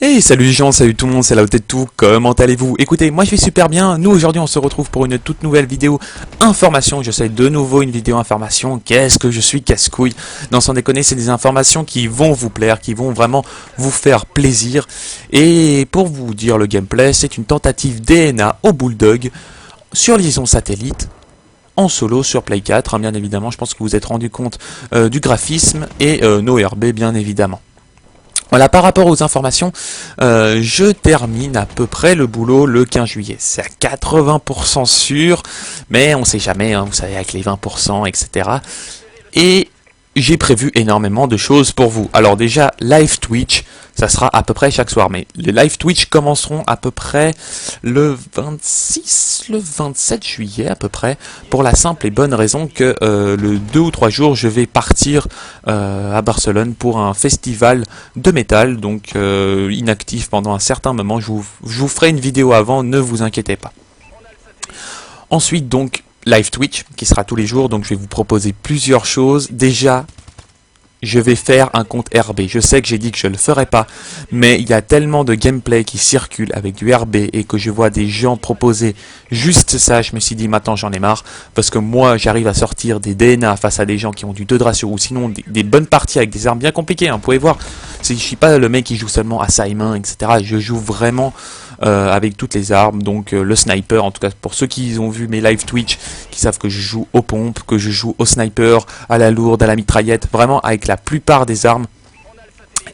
Hey, salut les gens, salut tout le monde, c'est la tête tout, comment allez-vous? Écoutez, moi je vais super bien, nous aujourd'hui on se retrouve pour une toute nouvelle vidéo information, je sais de nouveau une vidéo information, qu'est-ce que je suis casse-couille, non sans déconner c'est des informations qui vont vous plaire, qui vont vraiment vous faire plaisir, et pour vous dire le gameplay, c'est une tentative DNA au Bulldog sur liaison satellite, en solo sur Play 4, hein, bien évidemment, je pense que vous vous êtes rendu compte du graphisme et nos RB bien évidemment. Voilà, par rapport aux informations, je termine à peu près le boulot le 15 juillet. C'est à 80% sûr, mais on sait jamais, hein, vous savez, avec les 20%, etc. Et j'ai prévu énormément de choses pour vous. Alors déjà, live Twitch, ça sera à peu près chaque soir. Mais les live Twitch commenceront à peu près le 26, le 27 juillet à peu près. Pour la simple et bonne raison que le 2 ou 3 jours, je vais partir à Barcelone pour un festival de métal. Donc inactif pendant un certain moment. Je vous ferai une vidéo avant, ne vous inquiétez pas. Ensuite donc, live Twitch qui sera tous les jours, donc je vais vous proposer plusieurs choses. Déjà, je vais faire un compte RB. Je sais que j'ai dit que je ne le ferai pas, mais il y a tellement de gameplay qui circule avec du RB et que je vois des gens proposer juste ça, je me suis dit maintenant j'en ai marre, parce que moi j'arrive à sortir des DNA face à des gens qui ont du 2 de ratio, ou sinon des bonnes parties avec des armes bien compliquées, hein, vous pouvez voir, je ne suis pas le mec qui joue seulement à sa main, etc. Je joue vraiment avec toutes les armes, donc le sniper, en tout cas pour ceux qui ont vu mes live Twitch, qui savent que je joue aux pompes, que je joue au sniper, à la lourde, à la mitraillette, vraiment avec la plupart des armes.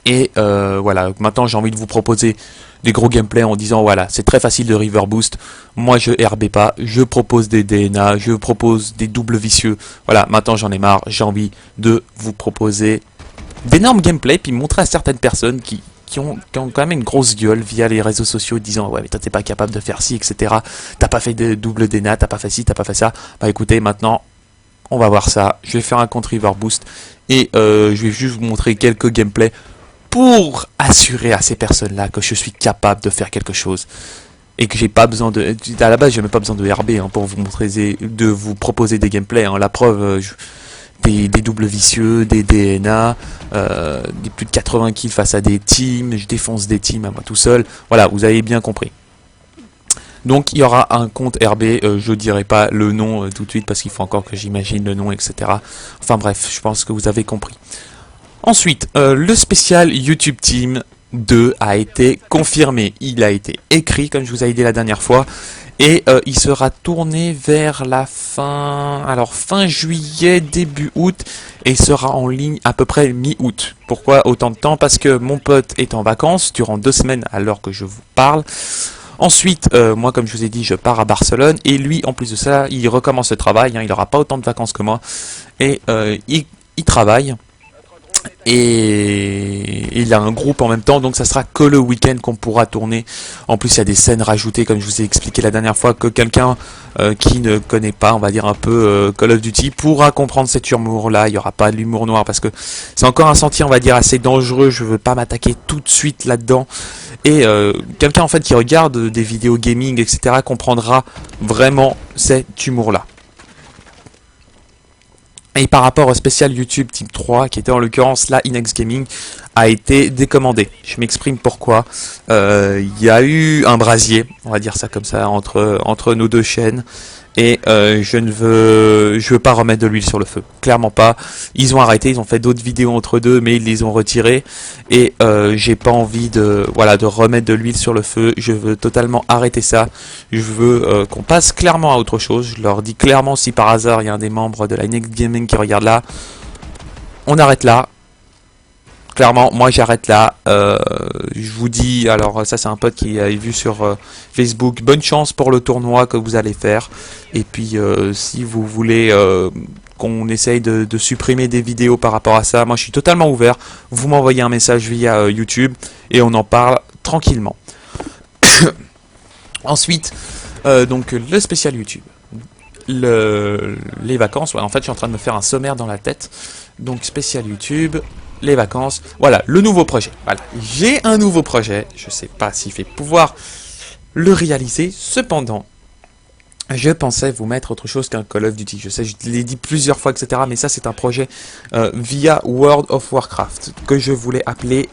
Et voilà, maintenant j'ai envie de vous proposer des gros gameplays en disant voilà, c'est très facile de river boost, moi je RB pas, je propose des DNA, je propose des doubles vicieux, voilà, maintenant j'en ai marre, j'ai envie de vous proposer d'énormes gameplays, puis montrer à certaines personnes qui ont quand même une grosse gueule via les réseaux sociaux disant ouais mais toi t'es pas capable de faire ci, etc. T'as pas fait de double DNA, t'as pas fait ci, t'as pas fait ça. Bah écoutez, maintenant on va voir ça. Je vais faire un compte River Boost et je vais juste vous montrer quelques gameplays pour assurer à ces personnes là que je suis capable de faire quelque chose. Et que j'ai pas besoin de... À la base j'ai même pas besoin de RB hein, pour vous montrer, de vous proposer des gameplays. Hein. La preuve... Des doubles vicieux, des DNA, des plus de 80 kills face à des teams, je défonce des teams à moi tout seul, voilà, vous avez bien compris. Donc il y aura un compte RB, je dirai pas le nom tout de suite parce qu'il faut encore que j'imagine le nom, etc. Enfin bref, je pense que vous avez compris. Ensuite, le spécial YouTube Team 2 a été confirmé, il a été écrit comme je vous avais dit la dernière fois. Et il sera tourné vers la fin juillet, début août, et il sera en ligne à peu près mi-août. Pourquoi autant de temps? Parce que mon pote est en vacances durant 2 semaines à l'heure que je vous parle. Ensuite, moi comme je vous ai dit, je pars à Barcelone, et lui en plus de ça, il recommence le travail, hein, il n'aura pas autant de vacances que moi, et il travaille. Et il a un groupe en même temps, donc ça sera que le week-end qu'on pourra tourner. En plus il y a des scènes rajoutées comme je vous ai expliqué la dernière fois, que quelqu'un qui ne connaît pas, on va dire un peu Call of Duty, pourra comprendre cet humour là. Il n'y aura pas de l'humour noir parce que c'est encore un sentier on va dire assez dangereux, je veux pas m'attaquer tout de suite là-dedans. Et quelqu'un en fait qui regarde des vidéos gaming etc comprendra vraiment cet humour là. Et par rapport au spécial YouTube Team 3, qui était en l'occurrence la Inex Gaming, a été décommandé. Je m'exprime pourquoi. Il y a eu un brasier, on va dire ça comme ça, entre nos deux chaînes. Et je veux pas remettre de l'huile sur le feu. Clairement pas. Ils ont arrêté, ils ont fait d'autres vidéos entre deux, mais ils les ont retirées. Et j'ai pas envie de remettre de l'huile sur le feu. Je veux totalement arrêter ça. Je veux qu'on passe clairement à autre chose. Je leur dis clairement, si par hasard il y a un des membres de la Next Gaming qui regarde là, on arrête là. Clairement, moi j'arrête là. Je vous dis, alors ça c'est un pote qui a vu sur Facebook, bonne chance pour le tournoi que vous allez faire. Et puis si vous voulez qu'on essaye de supprimer des vidéos par rapport à ça, moi je suis totalement ouvert. Vous m'envoyez un message via YouTube et on en parle tranquillement. Ensuite, donc le spécial YouTube. Les vacances, ouais, en fait je suis en train de me faire un sommaire dans la tête. Donc spécial YouTube, les vacances, voilà, le nouveau projet. Voilà, j'ai un nouveau projet, je sais pas s'il fait pouvoir le réaliser, cependant, je pensais vous mettre autre chose qu'un Call of Duty. Je sais, je l'ai dit plusieurs fois, etc. Mais ça, c'est un projet via World of Warcraft que je voulais appeler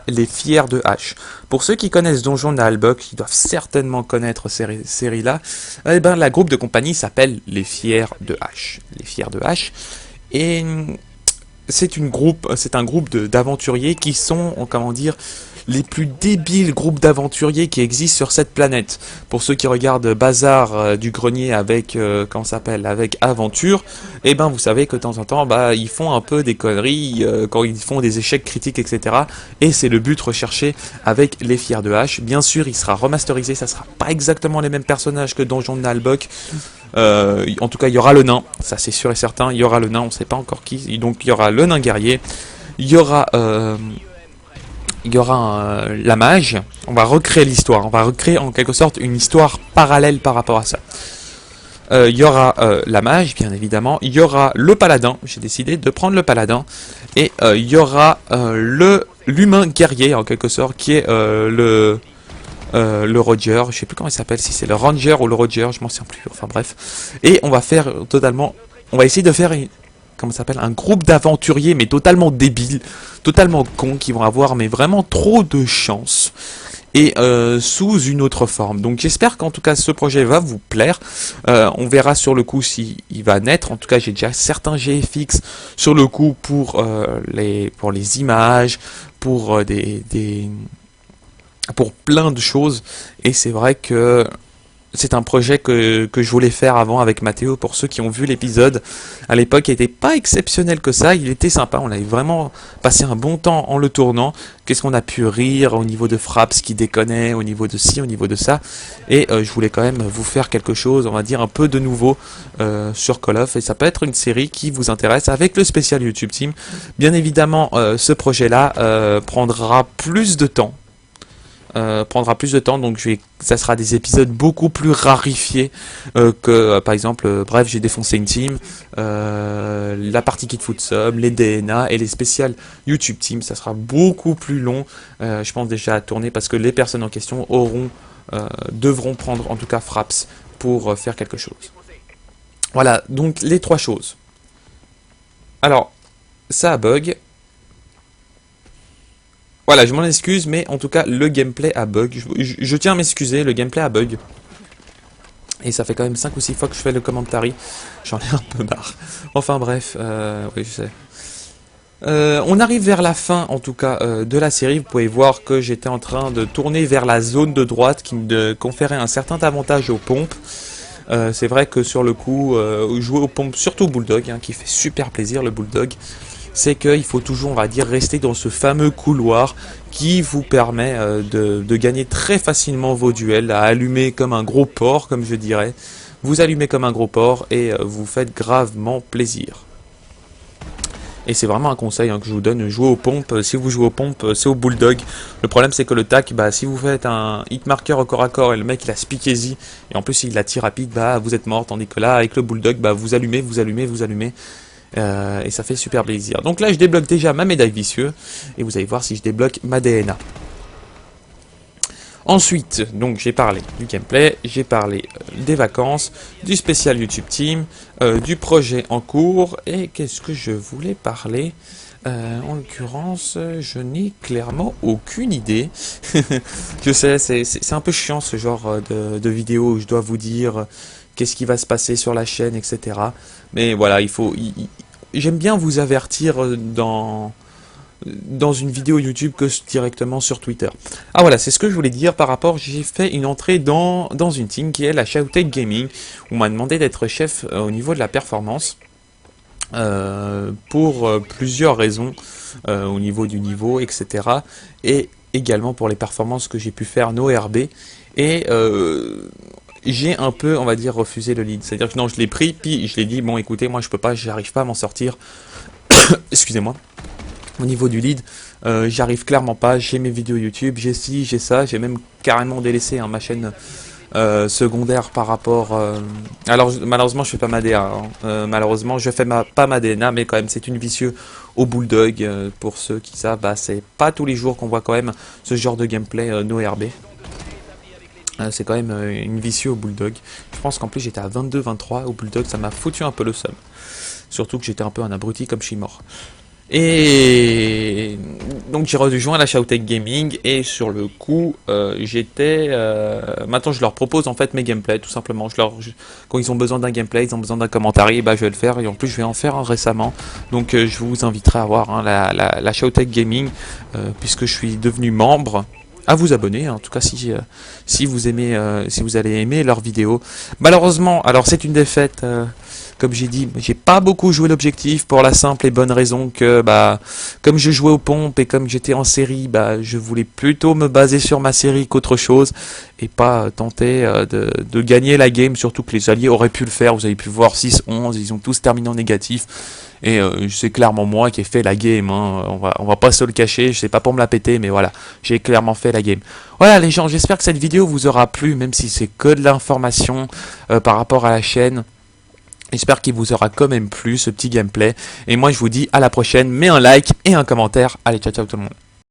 les Fiers de Hache. Pour ceux qui connaissent Donjon Naalbok, ils doivent certainement connaître ces séries-là. Eh ben, la groupe de compagnie s'appelle les Fiers de Hache. Les Fiers de Hache. Et c'est un groupe d'aventuriers qui sont, comment dire, les plus débiles groupes d'aventuriers qui existent sur cette planète. Pour ceux qui regardent Bazar du Grenier avec comment ça s'appelle, avec Aventure, et ben vous savez que de temps en temps, bah ils font un peu des conneries quand ils font des échecs critiques, etc. Et c'est le but recherché avec les Fiers de Hache. Bien sûr, il sera remasterisé, ça sera pas exactement les mêmes personnages que Donjon de Naalbok. En tout cas, il y aura le nain, ça c'est sûr et certain. Il y aura le nain, on sait pas encore qui. Donc il y aura le nain guerrier. Il y aura la mage. On va recréer l'histoire. On va recréer en quelque sorte une histoire parallèle par rapport à ça. Il y aura la mage, bien évidemment. Il y aura le paladin. J'ai décidé de prendre le paladin. Et il y aura l'humain guerrier, en quelque sorte, qui est le Roger. Je sais plus comment il s'appelle, si c'est le Ranger ou le Roger, je m'en souviens plus. Enfin bref. Et on va faire totalement... On va essayer de faire... comment ça s'appelle, un groupe d'aventuriers mais totalement débiles, totalement cons, qui vont avoir mais vraiment trop de chance, et sous une autre forme. Donc j'espère qu'en tout cas ce projet va vous plaire. On verra sur le coup s'il va naître. En tout cas j'ai déjà certains GFX sur le coup pour les images, pour pour plein de choses, et c'est vrai que c'est un projet que je voulais faire avant avec Mathéo. Pour ceux qui ont vu l'épisode, à l'époque, il n'était pas exceptionnel que ça, il était sympa, on avait vraiment passé un bon temps en le tournant. Qu'est-ce qu'on a pu rire au niveau de Fraps qui déconnait, au niveau de ci, au niveau de ça. Et je voulais quand même vous faire quelque chose, on va dire un peu de nouveau sur Call of, et ça peut être une série qui vous intéresse avec le spécial YouTube Team. Bien évidemment, ce projet-là prendra plus de temps. Donc ça sera des épisodes beaucoup plus rarifiés que par exemple, bref, j'ai défoncé une team, la partie Kid Foot Sub, les DNA et les spéciales YouTube Team. Ça sera beaucoup plus long, je pense déjà à tourner, parce que les personnes en question devront prendre en tout cas Fraps pour faire quelque chose. Voilà, donc les trois choses. Alors, ça a bug. Voilà, je m'en excuse, mais en tout cas, le gameplay a bug. Je tiens à m'excuser, le gameplay a bug. Et ça fait quand même 5 ou 6 fois que je fais le commentary. J'en ai un peu marre. Enfin bref, oui, je sais. On arrive vers la fin, en tout cas, de la série. Vous pouvez voir que j'étais en train de tourner vers la zone de droite qui me conférait un certain avantage aux pompes. C'est vrai que sur le coup, jouer aux pompes, surtout au Bulldog, hein, qui fait super plaisir, le Bulldog, c'est qu'il faut toujours, on va dire, rester dans ce fameux couloir qui vous permet de gagner très facilement vos duels, à allumer comme un gros porc, comme je dirais. Vous allumez comme un gros porc et vous faites gravement plaisir. Et c'est vraiment un conseil que je vous donne, jouez aux pompes. Si vous jouez aux pompes, c'est au Bulldog. Le problème c'est que le tac, si vous faites un hit marker au corps à corps et le mec il a speakeasy, et en plus il a tir rapide, vous êtes mort. Tandis que là, avec le Bulldog, vous allumez, vous allumez, vous allumez. Et ça fait super plaisir. Donc là je débloque déjà ma médaille vicieux, et vous allez voir si je débloque ma DNA. Ensuite, donc j'ai parlé du gameplay, j'ai parlé des vacances, du spécial YouTube Team, du projet en cours, et qu'est-ce que je voulais parler en l'occurrence, je n'ai clairement aucune idée. Je sais, c'est un peu chiant ce genre de vidéo où je dois vous dire qu'est-ce qui va se passer sur la chaîne, etc. Mais voilà, j'aime bien vous avertir dans une vidéo YouTube que directement sur Twitter. Ah voilà, c'est ce que je voulais dire par rapport, j'ai fait une entrée dans une team qui est la Shouted Gaming, où on m'a demandé d'être chef au niveau de la performance. Pour plusieurs raisons, au niveau du niveau, etc. Et également pour les performances que j'ai pu faire no RB. Et j'ai un peu, on va dire, refusé le lead. C'est-à-dire que non, je l'ai pris, puis je l'ai dit, bon écoutez, moi je peux pas, j'arrive pas à m'en sortir. Excusez-moi. Au niveau du lead, j'arrive clairement pas, j'ai mes vidéos YouTube, j'ai ci, j'ai ça, j'ai même carrément délaissé ma chaîne secondaire par rapport... Alors malheureusement je fais pas ma DA, malheureusement je fais pas ma DNA, mais quand même c'est une vicieux au Bulldog, pour ceux qui savent, c'est pas tous les jours qu'on voit quand même ce genre de gameplay no RB. C'est quand même une vicieux au Bulldog. Je pense qu'en plus j'étais à 22-23 au Bulldog, ça m'a foutu un peu le seum. Surtout que j'étais un peu un abruti comme je suis mort. Et donc j'ai rejoint la Showtech Gaming et sur le coup maintenant je leur propose en fait mes gameplays tout simplement. Quand ils ont besoin d'un gameplay, ils ont besoin d'un commentaire, bah, je vais le faire et en plus je vais en faire un récemment. Donc je vous inviterai à voir hein, la Showtech Gaming puisque je suis devenu membre. À vous abonner, en tout cas si vous aimez, si vous allez aimer leurs vidéos. Malheureusement, alors c'est une défaite. Comme j'ai dit, j'ai pas beaucoup joué l'objectif pour la simple et bonne raison que bah comme je jouais aux pompes et comme j'étais en série, bah je voulais plutôt me baser sur ma série qu'autre chose et pas tenter de gagner la game, surtout que les alliés auraient pu le faire. Vous avez pu voir 6-11, ils ont tous terminé en négatif. Et c'est clairement moi qui ai fait la game, hein. On va pas se le cacher, je sais pas pour me la péter, mais voilà, j'ai clairement fait la game. Voilà les gens, j'espère que cette vidéo vous aura plu, même si c'est que de l'information par rapport à la chaîne. J'espère qu'il vous aura quand même plu ce petit gameplay. Et moi je vous dis à la prochaine, mets un like et un commentaire. Allez, ciao ciao tout le monde.